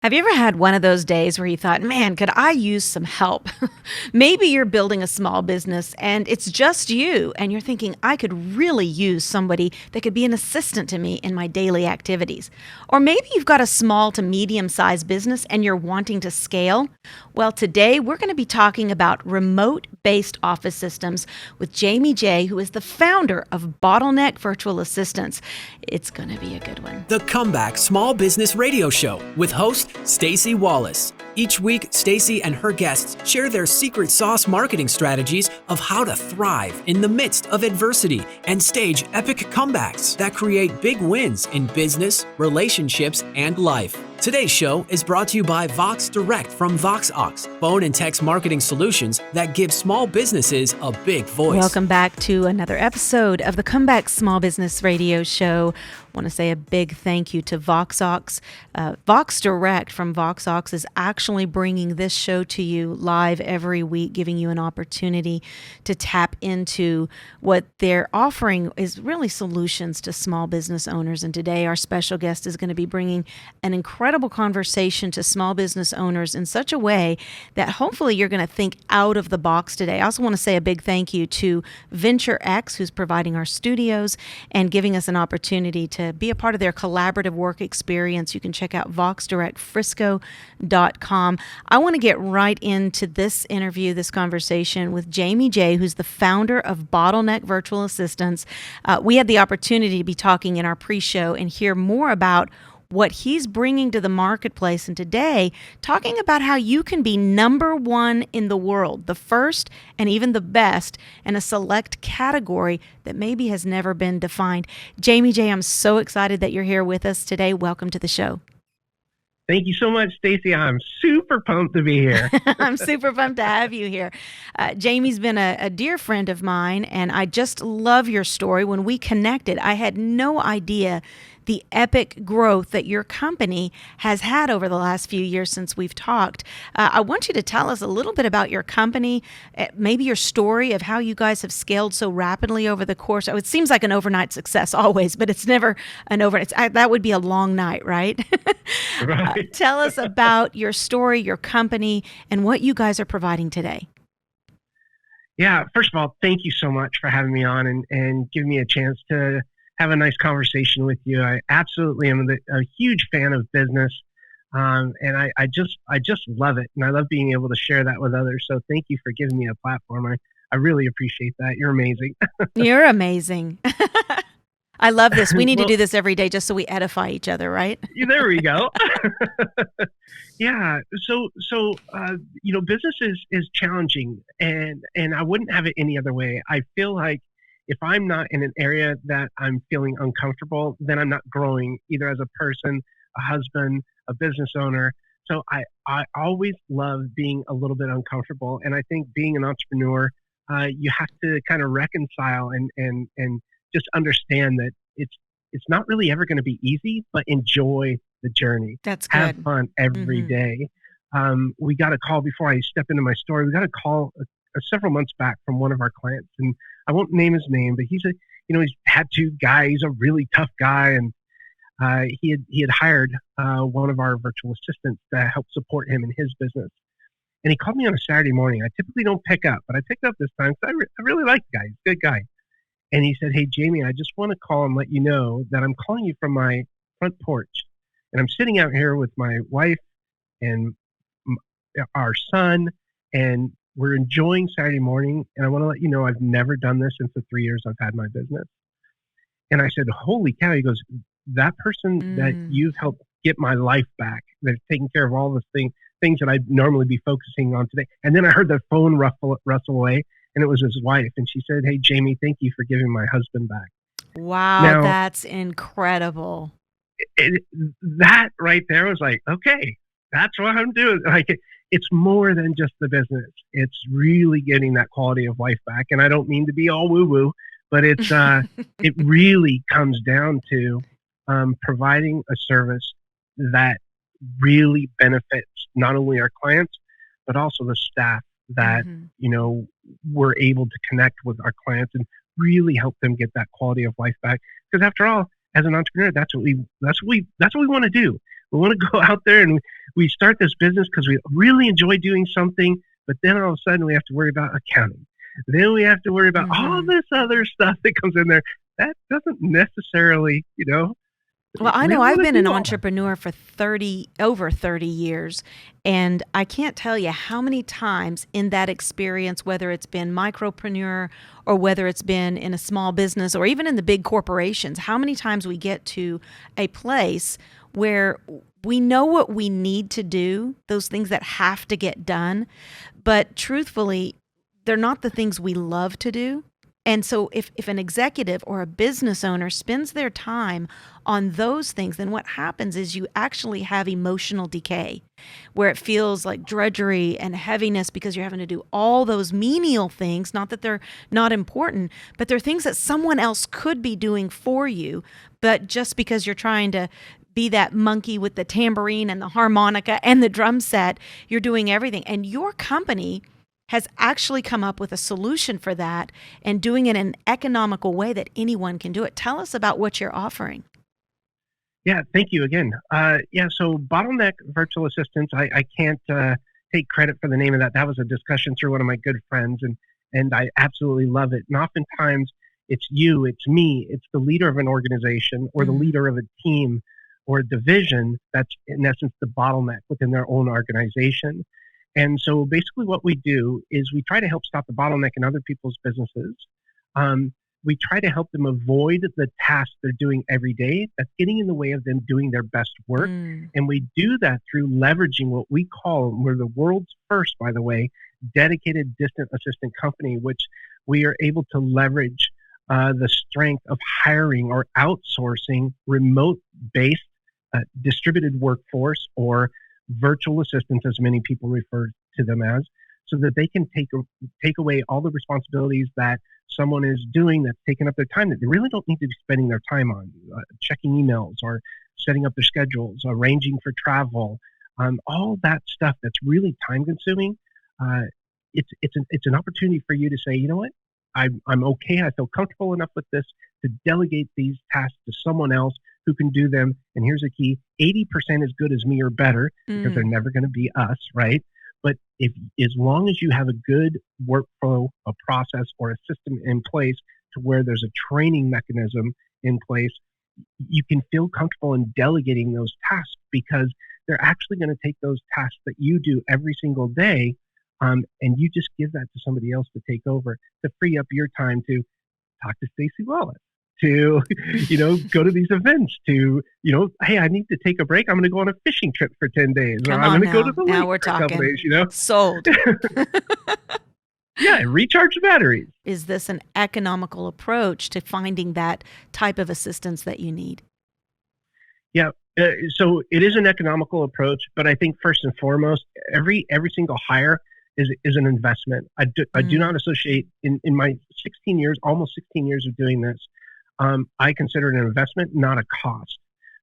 Have you ever had one of those days where you thought, man, could I use some help? Maybe you're building a small business and it's just you, and you're thinking, I could really use somebody that could be an assistant to me in my daily activities. Or maybe you've got a small to medium sized business and you're wanting to scale. Well, today we're going to be talking about remote based office systems with Jaime Jay, who is the founder of Bottleneck Virtual Assistants. It's going to be a good one. The Comeback Small Business Radio Show with host Stacey Wallace. Each week, Stacey and her guests share their secret sauce marketing strategies of how to thrive in the midst of adversity and stage epic comebacks that create big wins in business, relationships, and life. Today's show is brought to you by Vox Direct from VoxOx, phone and text marketing solutions that give small businesses a big voice. Welcome back to another episode of the Comeback Small Business Radio Show. I want to say a big thank you to VoxOx. Vox Direct from VoxOx is actually bringing this show to you live every week, giving you an opportunity to tap into what they're offering is really solutions to small business owners. And today our special guest is going to be bringing an incredible conversation to small business owners in such a way that hopefully you're going to think out of the box today. I also want to say a big thank you to Venture X, who's providing our studios and giving us an opportunity to be a part of their collaborative work experience. You can check out voxdirectfrisco.com. I want to get right into this interview, this conversation with Jaime Jay, who's the founder of Bottleneck Virtual Assistants. We had the opportunity to be talking in our pre-show and hear more about what he's bringing to the marketplace. And today, talking about how you can be number one in the world, the first and even the best in a select category that maybe has never been defined. Jaime Jay, I'm so excited that you're here with us today. Welcome to the show. Thank you so much, Stacey. I'm super pumped to be here. I'm super pumped to have you here. Jaime's been a dear friend of mine, and I just love your story. When we connected, I had no idea the epic growth that your company has had over the last few years since we've talked. I want you to tell us a little bit about your company, maybe your story of how you guys have scaled so rapidly over the course. It seems like an overnight success always, but it's never an overnight. That would be a long night, right? Right. Tell us about your story, your company, and what you guys are providing today. Yeah, first of all, thank you so much for having me on and giving me a chance to have a nice conversation with you. I absolutely am a huge fan of business, and I just love it, and I love being able to share that with others. So thank you for giving me a platform. I really appreciate that. You're amazing. You're amazing. I love this. We need to do this every day just so we edify each other, right? There we go. Yeah. So business is challenging, and I wouldn't have it any other way. I feel like if I'm not in an area that I'm feeling uncomfortable, then I'm not growing either as a person, a husband, a business owner. So I always love being a little bit uncomfortable. And I think being an entrepreneur, you have to kind of reconcile and just understand that it's not really ever going to be easy, but enjoy the journey. That's good. Have fun every day. We got a call before I step into my story. We got a call several months back from one of our clients, and I won't name his name, but he's a tattooed guy. He's a really tough guy, and he had hired one of our virtual assistants to help support him in his business. And he called me on a Saturday morning. I typically don't pick up, but I picked up this time because I really like the guy. He's a good guy. And he said, "Hey, Jaime, I just want to call and let you know that I'm calling you from my front porch, and I'm sitting out here with my wife and our son, and we're enjoying Saturday morning, and I want to let you know I've never done this since the 3 years I've had my business." And I said, "Holy cow." He goes, "That person that you've helped get my life back, that's taking care of all the things that I'd normally be focusing on today." And then I heard the phone rustle away, and it was his wife. And she said, "Hey, Jaime, thank you for giving my husband back." Wow, Now, that's incredible. That right there was like, okay, that's what I'm doing. Like, it's more than just the business. It's really getting that quality of life back. And I don't mean to be all woo-woo, but it's it really comes down to providing a service that really benefits not only our clients, but also the staff that, we're able to connect with our clients and really help them get that quality of life back. Because after all, as an entrepreneur, that's what we want to do. We want to go out there and we start this business because we really enjoy doing something, but then all of a sudden we have to worry about accounting. Then we have to worry about all this other stuff that comes in there. That doesn't necessarily, Well, I we know don't I've wanna been do an all that. entrepreneur for over 30 years, and I can't tell you how many times in that experience, whether it's been micropreneur or whether it's been in a small business or even in the big corporations, how many times we get to a place where we know what we need to do, those things that have to get done, but truthfully, they're not the things we love to do. And so if an executive or a business owner spends their time on those things, then what happens is you actually have emotional decay where it feels like drudgery and heaviness because you're having to do all those menial things, not that they're not important, but they're things that someone else could be doing for you, but just because you're trying to be that monkey with the tambourine and the harmonica and the drum set, you're doing everything. And your company has actually come up with a solution for that and doing it in an economical way that anyone can do it. Tell us about what you're offering. Yeah, thank you again. So Bottleneck Virtual Assistants, I can't take credit for the name of that. That was a discussion through one of my good friends, and I absolutely love it. And oftentimes it's you, it's me, it's the leader of an organization or the leader of a team or a division that's in essence the bottleneck within their own organization. And so basically what we do is we try to help stop the bottleneck in other people's businesses. We try to help them avoid the tasks they're doing every day that's getting in the way of them doing their best work. And we do that through leveraging what we call, we're the world's first, by the way, dedicated distant assistant company, which we are able to leverage the strength of hiring or outsourcing remote-based distributed workforce or virtual assistants, as many people refer to them as, so that they can take away all the responsibilities that someone is doing that's taking up their time that they really don't need to be spending their time on, checking emails or setting up their schedules, arranging for travel, all that stuff that's really time consuming. It's an opportunity for you to say, you know what, I'm okay. I feel comfortable enough with this to delegate these tasks to someone else who can do them. And here's the key: 80% as good as me or better, because they're never going to be us, right? But as long as you have a good workflow, a process, or a system in place to where there's a training mechanism in place, you can feel comfortable in delegating those tasks because they're actually going to take those tasks that you do every single day, and you just give that to somebody else to take over, to free up your time to talk to Stacey Wallace, to, go to these events, to, hey, I need to take a break. I'm going to go on a fishing trip for 10 days. Or Come I'm on going to go now. to the Now lake we're for a couple talking. days, Sold. Yeah, recharge the batteries. Is this an economical approach to finding that type of assistance that you need? Yeah. So it is an economical approach, but I think first and foremost, every single hire is an investment. I do not associate in my 16 years, almost 16 years of doing this. I consider it an investment, not a cost.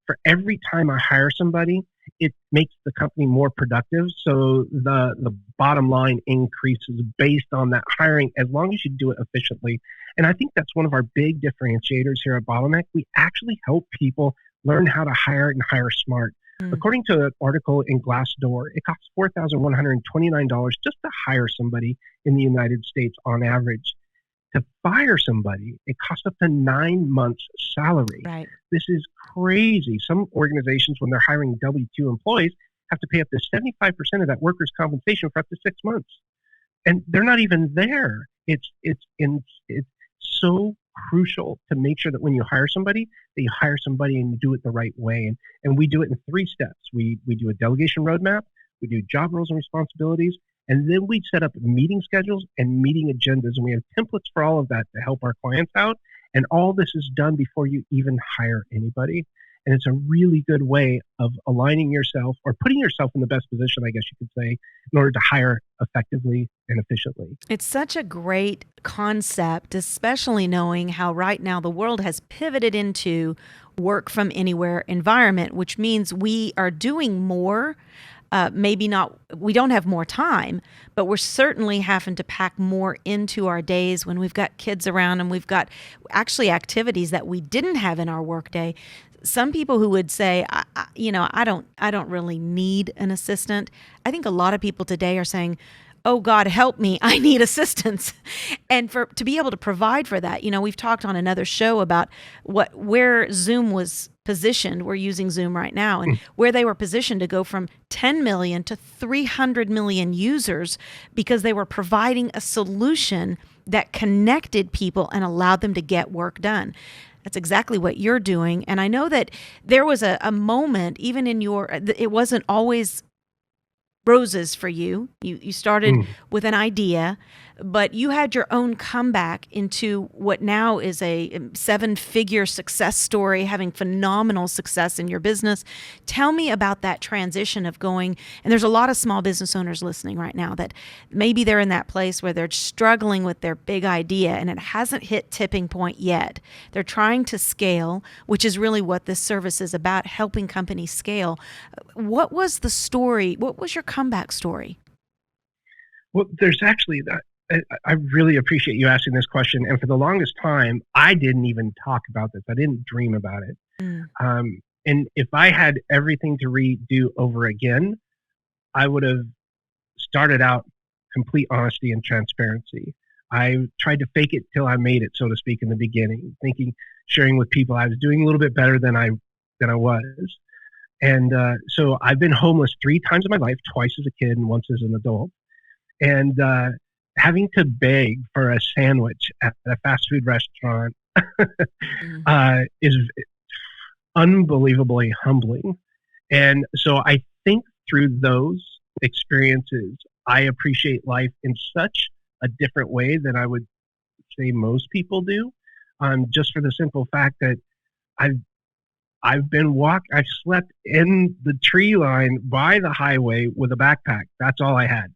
For every time I hire somebody, it makes the company more productive. So the bottom line increases based on that hiring, as long as you do it efficiently. And I think that's one of our big differentiators here at Bottleneck. We actually help people learn how to hire and hire smart. According to an article in Glassdoor, it costs $4,129 just to hire somebody in the United States on average. To fire somebody, it costs up to 9 months' salary. Right. This is crazy. Some organizations, when they're hiring W-2 employees, have to pay up to 75% of that workers' compensation for up to 6 months. And they're not even there. It's so crucial to make sure that when you hire somebody, that you hire somebody and you do it the right way. And we do it in 3 steps. We do a delegation roadmap, we do job roles and responsibilities, and then we set up meeting schedules and meeting agendas. And we have templates for all of that to help our clients out. And all this is done before you even hire anybody. And it's a really good way of aligning yourself or putting yourself in the best position, I guess you could say, in order to hire effectively and efficiently. It's such a great concept, especially knowing how right now the world has pivoted into work from anywhere environment, which means we are doing more. Maybe not, we don't have more time, but we're certainly having to pack more into our days when we've got kids around and we've got actually activities that we didn't have in our workday. some people who would say, I don't really need an assistant. I think a lot of people today are saying, oh God, help me, I need assistance. And to be able to provide for that, we've talked on another show about where Zoom was positioned. We're using Zoom right now, and where they were positioned to go from 10 million to 300 million users because they were providing a solution that connected people and allowed them to get work done. That's exactly what you're doing. And I know that there was a moment, even in it wasn't always roses for you. You started with an idea, but you had your own comeback into what now is a 7-figure success story, having phenomenal success in your business. Tell me about that transition of going, and there's a lot of small business owners listening right now that maybe they're in that place where they're struggling with their big idea and it hasn't hit tipping point yet. They're trying to scale, which is really what this service is about, helping companies scale. What was the story? What was your comeback story? Well, there's actually that. I really appreciate you asking this question. And for the longest time, I didn't even talk about this. I didn't dream about it. And if I had everything to redo over again, I would have started out complete honesty and transparency. I tried to fake it till I made it, so to speak, in the beginning, sharing with people I was doing a little bit better than I was. And so I've been homeless 3 times in my life, twice as a kid and once as an adult. And having to beg for a sandwich at a fast food restaurant is unbelievably humbling. And so I think through those experiences, I appreciate life in such a different way than I would say most people do, just for the simple fact that I've slept in the tree line by the highway with a backpack. That's all I had.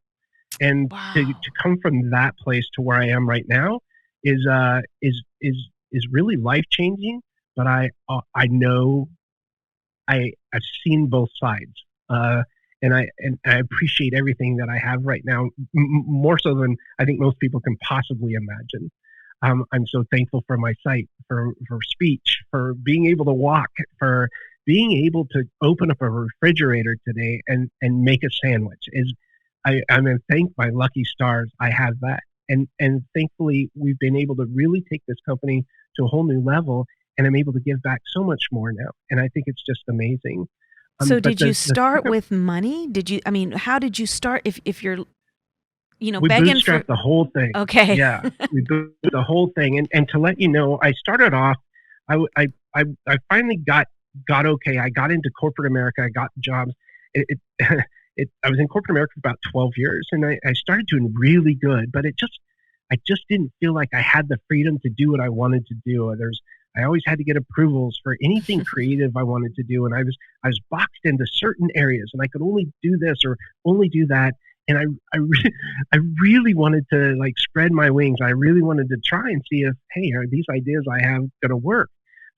And Wow. to come from that place to where I am right now is really life changing. But I know I've seen both sides, and I appreciate everything that I have right now more so than I think most people can possibly imagine. I'm so thankful for my sight, for speech, for being able to walk, for being able to open up a refrigerator today and make a sandwich. I'm going to thank my lucky stars. I have that. And thankfully, we've been able to really take this company to a whole new level, and I'm able to give back so much more now. And I think it's just amazing. So did you start with money? How did you start if you're, we begging bootstrapped the whole thing. Okay. Yeah, we bootstrapped the whole thing. And to let you know, I started off, I finally got okay. I got into corporate America. I got jobs. I was in corporate America for about 12 years, and I started doing really good, but I just didn't feel like I had the freedom to do what I wanted to do. I always had to get approvals for anything creative I wanted to do, and I was boxed into certain areas, and I could only do this or only do that. And I really wanted to spread my wings. I really wanted to try and see if, hey, are these ideas I have going to work?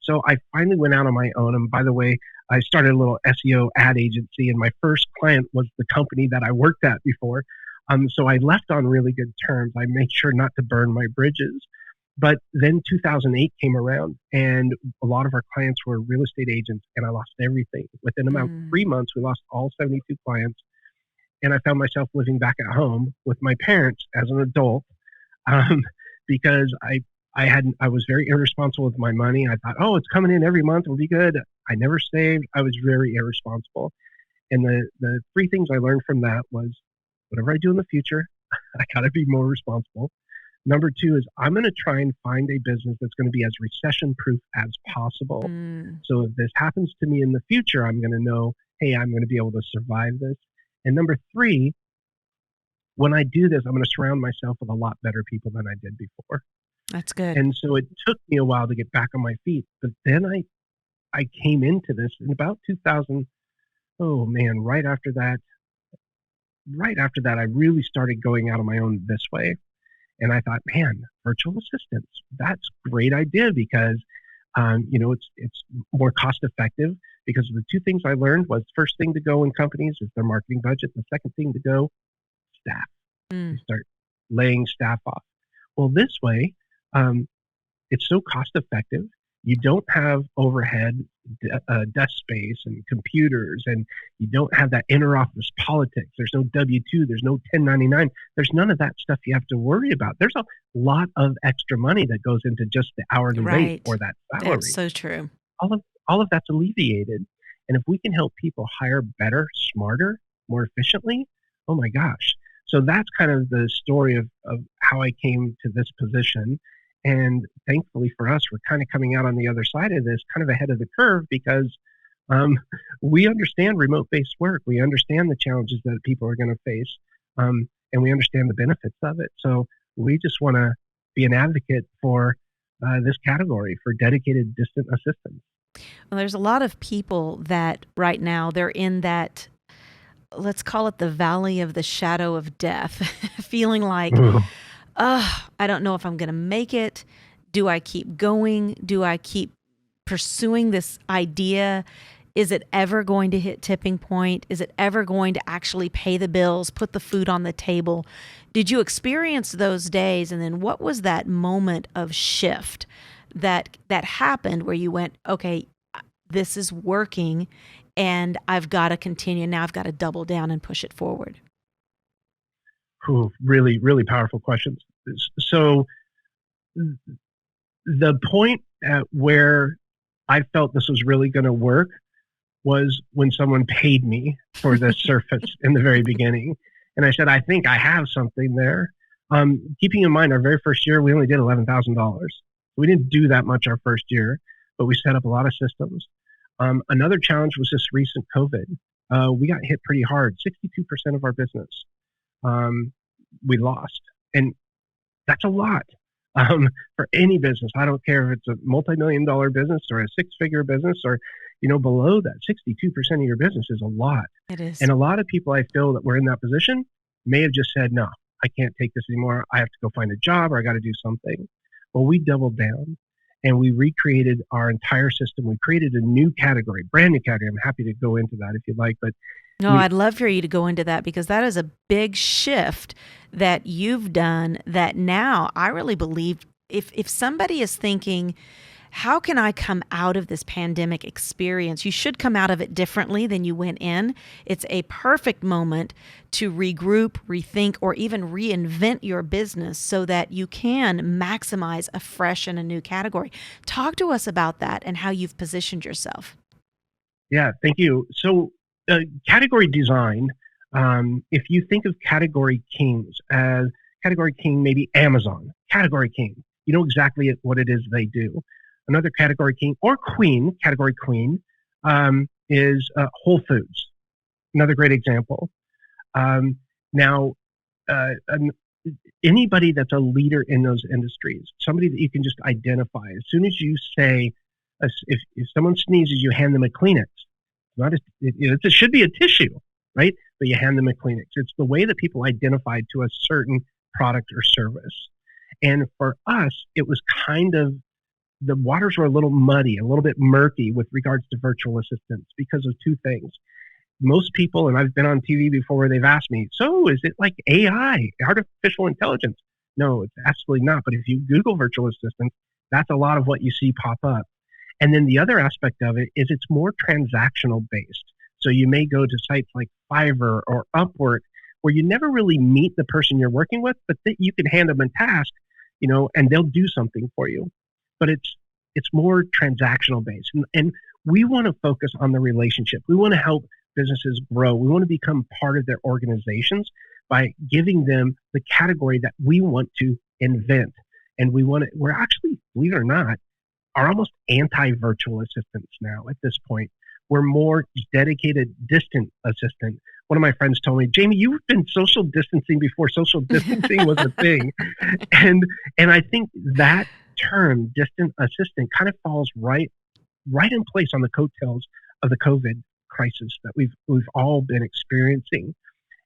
So I finally went out on my own. And by the way, I started a little SEO ad agency, and my first client was the company that I worked at before. So I left on really good terms. I made sure not to burn my bridges. But then 2008 came around, and a lot of our clients were real estate agents, and I lost everything. Within about 3 months, we lost all 72 clients. And I found myself living back at home with my parents as an adult, because I was very irresponsible with my money. I thought, oh, it's coming in every month, it'll be good. I never saved. I was very irresponsible. And the 3 things I learned from that was, whatever I do in the future, I got to be more responsible. Number 2 is I'm going to try and find a business that's going to be as recession-proof as possible. So if this happens to me in the future, I'm going to know, hey, I'm going to be able to survive this. And number 3, when I do this, I'm going to surround myself with a lot better people than I did before. That's good. And so it took me a while to get back on my feet. But then I came into this in about 2000. Oh, man, right after that, I really started going out on my own this way. And I thought, man, virtual assistants, that's a great idea because, it's more cost effective. Because the 2 things I learned was, first thing to go in companies is their marketing budget. The second thing to go, staff. You start laying staff off. Well, this way, it's so cost effective. You don't have overhead desk space and computers, and you don't have that inter-office politics. There's no W-2, there's no 1099. There's none of that stuff you have to worry about. There's a lot of extra money that goes into just the hourly rate or that salary. That's so true. All of that's alleviated. And if we can help people hire better, smarter, more efficiently, oh my gosh. So that's kind of the story of how I came to this position. And thankfully for us, we're kind of coming out on the other side of this, kind of ahead of the curve, because we understand remote-based work. We understand the challenges that people are going to face, and we understand the benefits of it. So we just want to be an advocate for this category, for dedicated distant assistants. Well, there's a lot of people that right now they're in that, let's call it the valley of the shadow of death, feeling like, I don't know if I'm going to make it. Do I keep going? Do I keep pursuing this idea? Is it ever going to hit tipping point? Is it ever going to actually pay the bills, put the food on the table? Did you experience those days? And then what was that moment of shift that happened where you went, okay, this is working and I've got to continue. Now I've got to double down and push it forward. Ooh, really, really powerful questions. So the point at where I felt this was really going to work was when someone paid me for the surface in the very beginning. And I said, I think I have something there. Keeping in mind, our very first year, we only did $11,000. We didn't do that much our first year, but we set up a lot of systems. Another challenge was this recent COVID. We got hit pretty hard. 62% of our business we lost. And that's a lot for any business. I don't care if it's a multi-million-dollar business or a six-figure business or, below that. 62% of your business is a lot. It is. And a lot of people I feel that were in that position may have just said, no, I can't take this anymore. I have to go find a job or I got to do something. Well, we doubled down and we recreated our entire system. We created a new category, brand new category. I'm happy to go into that if you'd like, but I'd love for you to go into that because that is a big shift that you've done that now I really believe if somebody is thinking, how can I come out of this pandemic experience? You should come out of it differently than you went in. It's a perfect moment to regroup, rethink, or even reinvent your business so that you can maximize a fresh and a new category. Talk to us about that and how you've positioned yourself. Yeah, thank you. So category design, if you think of category kings as category king, maybe Amazon, category king, you know exactly what it is they do. Another category king or queen, category queen, is Whole Foods. Another great example. Now, anybody that's a leader in those industries, somebody that you can just identify. As soon as you say, if someone sneezes, you hand them a Kleenex. It should be a tissue, right? But you hand them a Kleenex. It's the way that people identify to a certain product or service. And for us, it was kind of, the waters were a little muddy, a little bit murky with regards to virtual assistants because of two things. Most people, and I've been on TV before where they've asked me, so is it like AI, artificial intelligence? No, it's absolutely not. But if you Google virtual assistants, that's a lot of what you see pop up. And then the other aspect of it is it's more transactional based. So you may go to sites like Fiverr or Upwork where you never really meet the person you're working with, but you can hand them a task, and they'll do something for you. But it's more transactional based. And we want to focus on the relationship. We want to help businesses grow. We want to become part of their organizations by giving them the category that we want to invent. And we're actually, believe it or not, are almost anti-virtual assistants now at this point. We're more dedicated distant assistant. One of my friends told me, Jamie, you've been social distancing before social distancing was a thing. And I think that term, distant assistant, kind of falls right in place on the coattails of the COVID crisis that we've all been experiencing.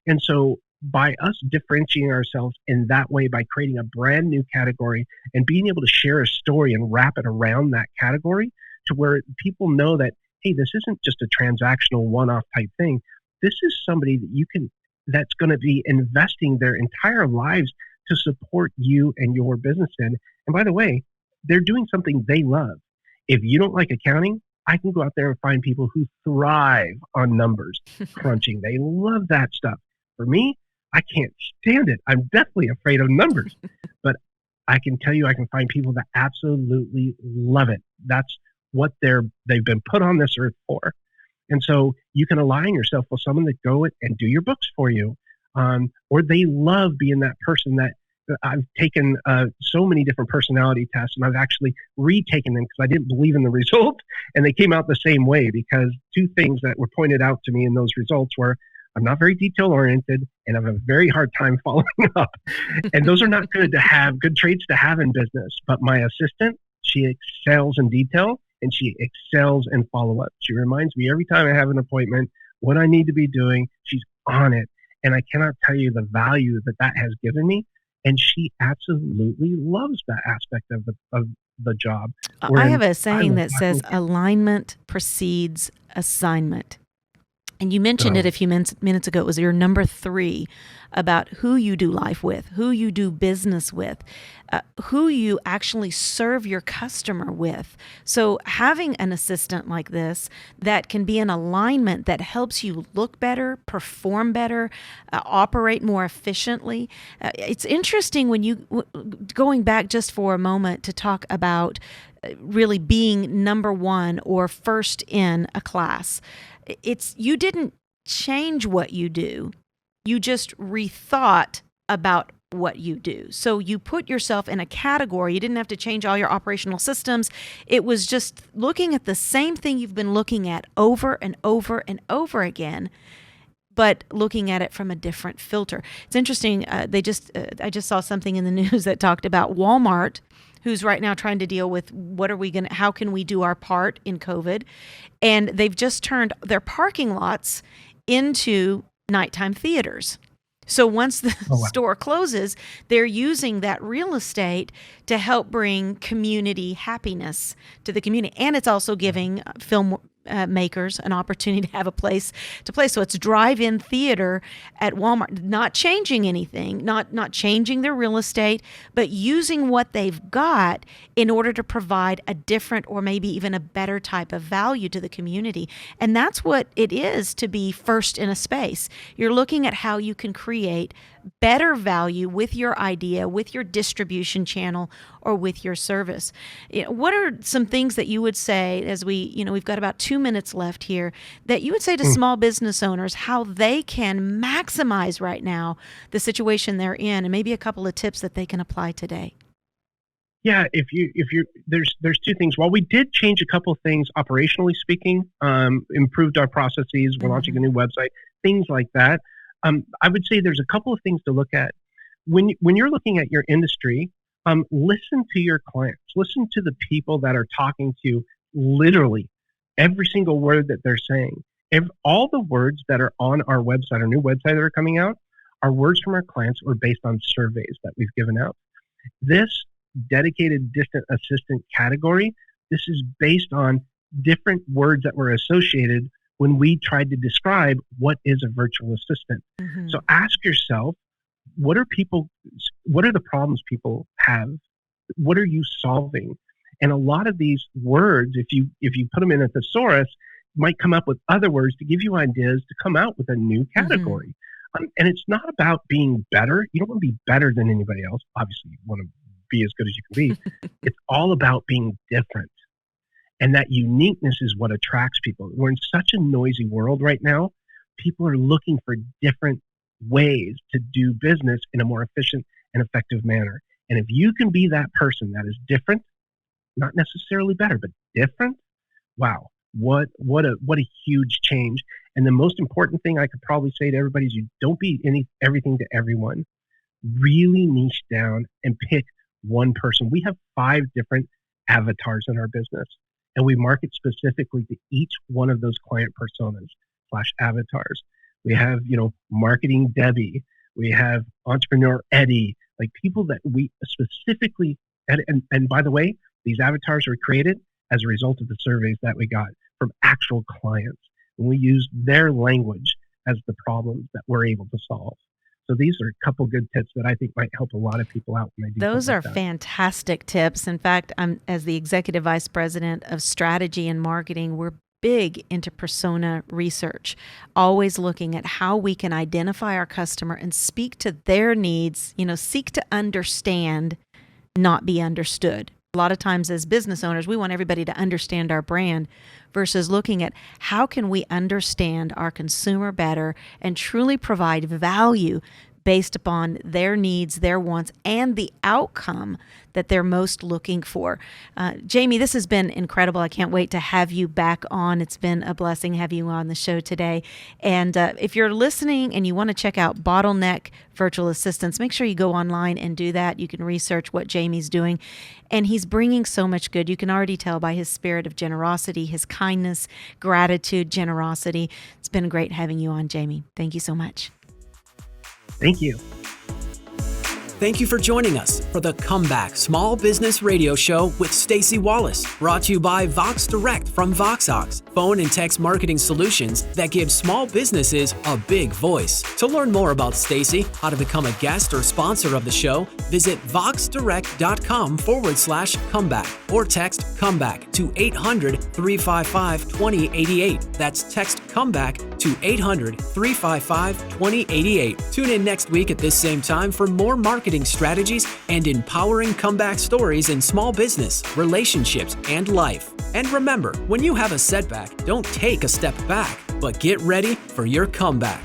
And so by us differentiating ourselves in that way, by creating a brand new category and being able to share a story and wrap it around that category to where people know that, hey, this isn't just a transactional one-off type thing. This is somebody that's going to be investing their entire lives to support you and your business in. And by the way, they're doing something they love. If you don't like accounting, I can go out there and find people who thrive on numbers crunching. They love that stuff. For me, I can't stand it. I'm definitely afraid of numbers, but I can tell you, I can find people that absolutely love it. That's what they've been put on this earth for. And so you can align yourself with someone that go and do your books for you. Or they love being that person that I've taken so many different personality tests, and I've actually retaken them because I didn't believe in the result, and they came out the same way, because two things that were pointed out to me in those results were I'm not very detail oriented and I have a very hard time following up. And those are not good traits to have in business. But my assistant, she excels in detail and she excels in follow up. She reminds me every time I have an appointment what I need to be doing. She's on it. And I cannot tell you the value that has given me. And she absolutely loves that aspect of the job. I have a saying that says alignment precedes assignment. And you mentioned it a few minutes ago. It was your number 3 about who you do life with, who you do business with, who you actually serve your customer with. So having an assistant like this that can be in alignment, that helps you look better, perform better, operate more efficiently. It's interesting when going back just for a moment to talk about really being number 1 or first in a class. You didn't change what you do. You just rethought about what you do. So you put yourself in a category. You didn't have to change all your operational systems. It was just looking at the same thing you've been looking at over and over and over again, but looking at it from a different filter. It's interesting. I just saw something in the news that talked about Walmart, who's right now trying to deal with how can we do our part in COVID? And they've just turned their parking lots into nighttime theaters. So once the store closes, they're using that real estate to help bring community happiness to the community. And it's also giving film makers an opportunity to have a place to play. So it's drive-in theater at Walmart, not changing anything, not changing their real estate, but using what they've got in order to provide a different or maybe even a better type of value to the community. And that's what it is to be first in a space. You're looking at how you can create better value with your idea, with your distribution channel, or with your service. What are some things that you would say, as we've got about 2 minutes left here, that you would say to small business owners how they can maximize right now the situation they're in, and maybe a couple of tips that they can apply today? Yeah, there's two things. While we did change a couple of things operationally speaking, improved our processes, we're launching a new website, things like that. I would say there's a couple of things to look at. When you're looking at your industry, listen to your clients. Listen to the people that are talking to literally every single word that they're saying. All the words that are on our website, our new website that are coming out, are words from our clients or based on surveys that we've given out. This dedicated distant assistant category, this is based on different words that were associated when we tried to describe what is a virtual assistant. Mm-hmm. So ask yourself, what are the problems people have? What are you solving? And a lot of these words, if you put them in a thesaurus, might come up with other words to give you ideas to come out with a new category. Mm-hmm. And it's not about being better. You don't want to be better than anybody else. Obviously, you want to be as good as you can be. It's all about being different. And that uniqueness is what attracts people. We're in such a noisy world right now. People are looking for different ways to do business in a more efficient and effective manner. And if you can be that person that is different, not necessarily better, but different, wow, what a huge change. And the most important thing I could probably say to everybody is you don't be everything to everyone. Really niche down and pick one person. We have 5 different avatars in our business. And we market specifically to each one of those client personas / avatars. We have, marketing Debbie. We have entrepreneur Eddie, like people that we specifically, and by the way, these avatars were created as a result of the surveys that we got from actual clients. And we used their language as the problems that we're able to solve. So these are a couple good tips that I think might help a lot of people out when they do Those something are like that. fantastic tips. In fact, I'm as the Executive Vice President of Strategy and Marketing, we're big into persona research, always looking at how we can identify our customer and speak to their needs, seek to understand, not be understood. A lot of times as business owners, we want everybody to understand our brand versus looking at how can we understand our consumer better and truly provide value based upon their needs, their wants, and the outcome that they're most looking for. Jaime, this has been incredible. I can't wait to have you back on. It's been a blessing having you on the show today. And if you're listening and you want to check out Bottleneck Virtual Assistants, make sure you go online and do that. You can research what Jaime's doing. And he's bringing so much good. You can already tell by his spirit of generosity, his kindness, gratitude, generosity. It's been great having you on, Jaime. Thank you so much. Thank you. Thank you for joining us for the Comeback Small Business Radio Show with Stacey Wallace, brought to you by Vox Direct from VoxOx, phone and text marketing solutions that give small businesses a big voice. To learn more about Stacey, how to become a guest or sponsor of the show, visit voxdirect.com/comeback or text comeback to 800-355-2088. That's text comeback to 800-355-2088. Tune in next week at this same time for more marketing strategies and empowering comeback stories in small business, relationships, and life. And remember, when you have a setback, don't take a step back, but get ready for your comeback.